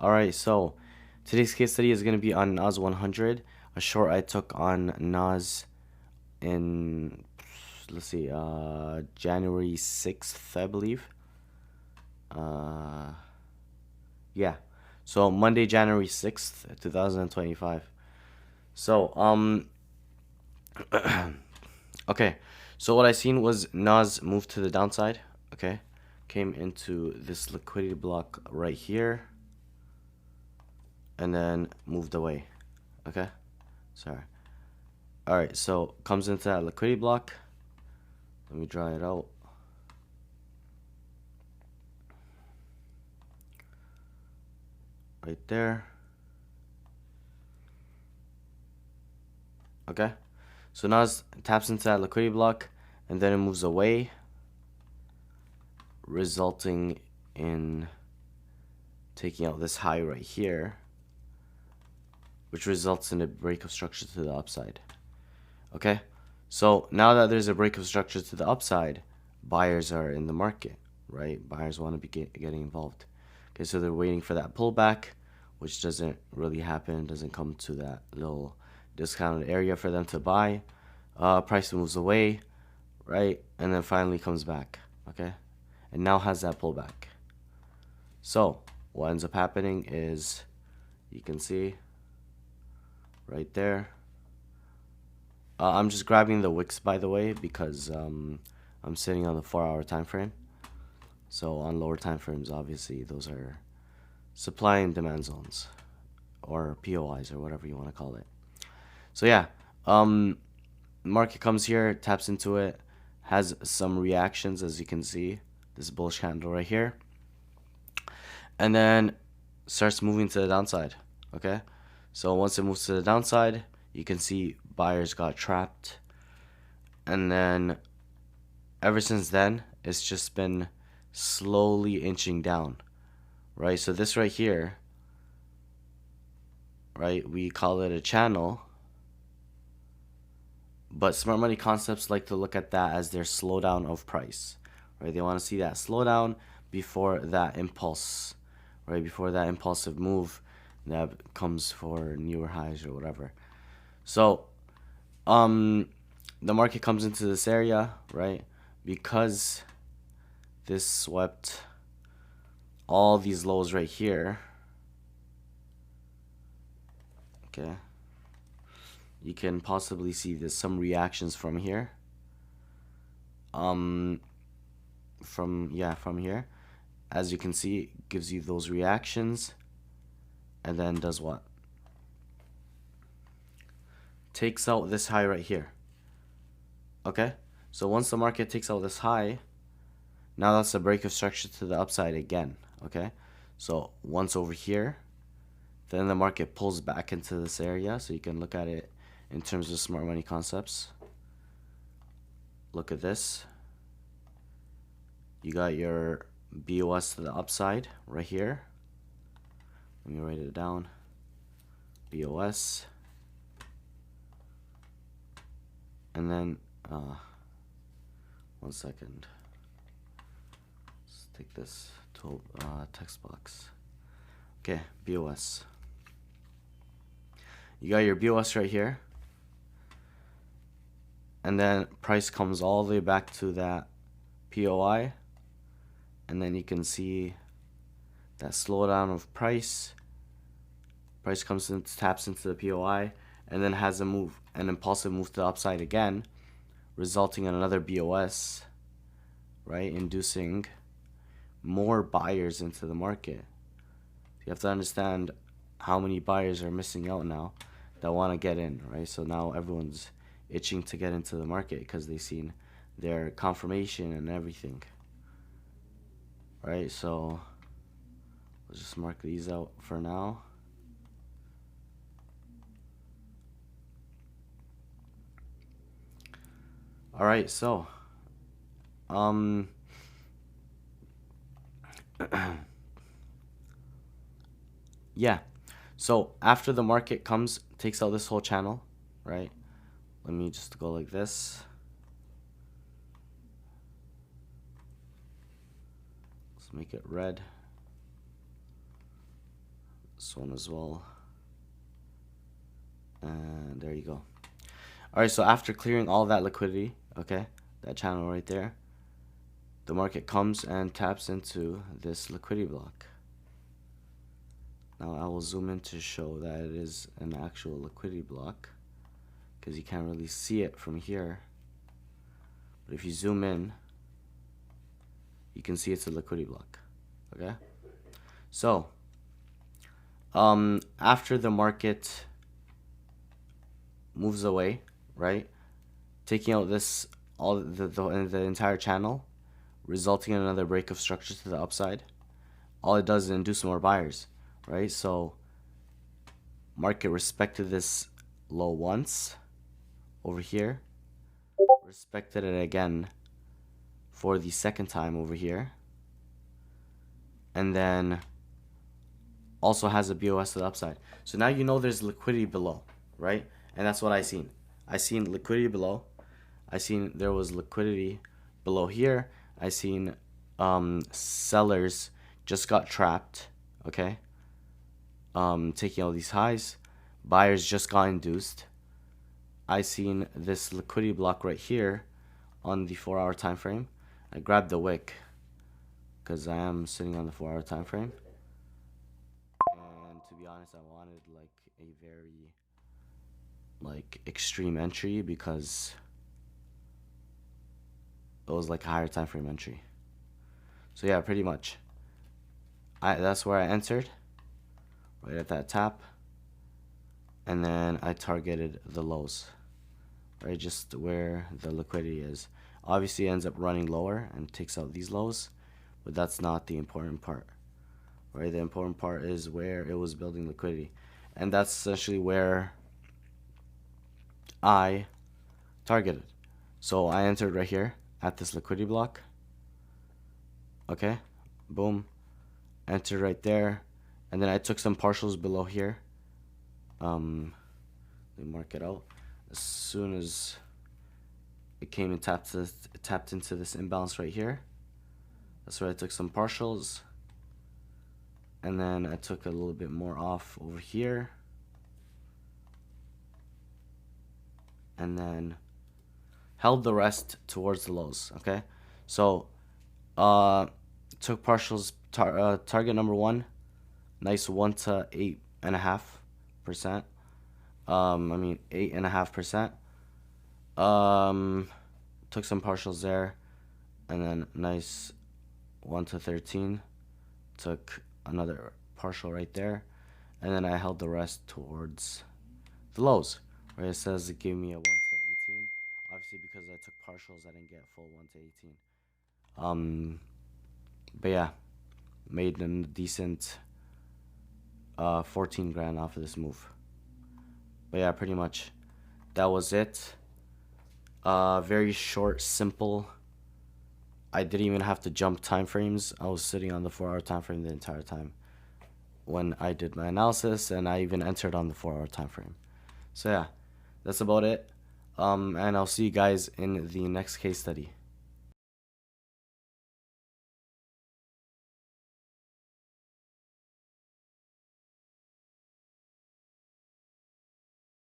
Alright, so today's case study is going to be on NAS 100, a short I took on NAS in, let's see, January 6th, I believe. Yeah, so Monday, January 6th, 2025. So, okay, so what I seen was NAS moved to the downside, okay, came into this liquidity block right here, and then moved away, okay, sorry. Alright, so comes into that liquidity block. Let me draw it out. Right there. Okay, so now it taps into that liquidity block and then it moves away, resulting in taking out this high right here, which results in a break of structure to the upside. Okay, so now that there's a break of structure to the upside, buyers are in the market, right? Buyers want to be getting involved. Okay, so they're waiting for that pullback, which doesn't really happen, doesn't come to that little discounted area for them to buy. Price moves away, right? And then finally comes back, okay? And now has that pullback. So what ends up happening is, you can see right there. I'm just grabbing the wicks, by the way, because I'm sitting on the 4-hour time frame. So on lower time frames, obviously, those are supply and demand zones, or POIs, or whatever you want to call it. So yeah, market comes here, taps into it, has some reactions, as you can see, this bullish candle right here, and then starts moving to the downside. Okay, so once it moves to the downside, you can see buyers got trapped, and then ever since then it's just been slowly inching down, right? So this right here, right, we call it a channel, but smart money concepts like to look at that as their slowdown of price, right? They want to see that slowdown before that impulse, right? Before that impulsive move that comes for newer highs or whatever. So the market comes into this area, right? Because this swept all these lows right here. Okay, you can possibly see there's some reactions from here. From here, as you can see, it gives you those reactions, and then does what? Takes out this high right here. Okay, so once the market takes out this high, now that's a break of structure to the upside again. Okay, so once over here, then the market pulls back into this area. So you can look at it in terms of smart money concepts. Look at this. You got your BOS to the upside right here. Let me write it down. BOS. And then, 1 second. Let's take this tool, text box. Okay, BOS. You got your BOS right here. And then price comes all the way back to that POI. And then you can see that slowdown of price. Price comes in, taps into the POI, and then has a move, an impulsive move to the upside again, resulting in another BOS, right? Inducing more buyers into the market. You have to understand how many buyers are missing out now that want to get in, right? So now everyone's itching to get into the market because they've seen their confirmation and everything, right? So let's just mark these out for now. All right, so yeah, so after the market comes, takes out this whole channel, right? Let me just go like this. Let's make it red. this one as well, and there you go. All right, so after clearing all that liquidity, okay, that channel right there, the market comes and taps into this liquidity block. Now I will zoom in to show that it is an actual liquidity block, because you can't really see it from here. But if you zoom in, you can see it's a liquidity block. Okay, so after the market moves away, right, taking out this the entire channel, resulting in another break of structure to the upside, all it does is induce more buyers, right? So market respected this low once over here, respected it again for the second time over here, and then also has a BOS to the upside. So now you know there's liquidity below, right? And that's what I seen. I seen liquidity below. I seen there was liquidity below here. I seen sellers just got trapped, okay? Taking all these highs. Buyers just got induced. I seen this liquidity block right here on the 4-hour time frame. I grabbed the wick because I am sitting on the 4-hour time frame. And to be honest, I wanted like a very extreme entry because it was like a higher time frame entry. So yeah, pretty much. That's where I entered, right at that tap, and then I targeted the lows, right, just where the liquidity is. Obviously, it ends up running lower and takes out these lows, but that's not the important part, right? The important part is where it was building liquidity, and that's essentially where I targeted. So I entered right here at this liquidity block. Okay, boom, entered right there, and then I took some partials below here. Let me mark it out. As soon as it came and tapped into this imbalance right here, that's where I took some partials, and then I took a little bit more off over here, and then held the rest towards the lows. Okay, so took partials, target number 1, nice 1 to 8.5%. I mean 8.5%. Took some partials there, and then nice 1 to 13. Took another partial right there, and then I held the rest towards the lows. Right, it says it gave me a 1 to 18. Obviously, because I took partials, I didn't get full 1 to 18. But yeah, made a decent 14 grand off of this move. But yeah, pretty much that was it. Very short, simple. I didn't even have to jump time frames. I was sitting on the 4-hour time frame the entire time when I did my analysis, and I even entered on the 4-hour time frame. So yeah, that's about it. And I'll see you guys in the next case study.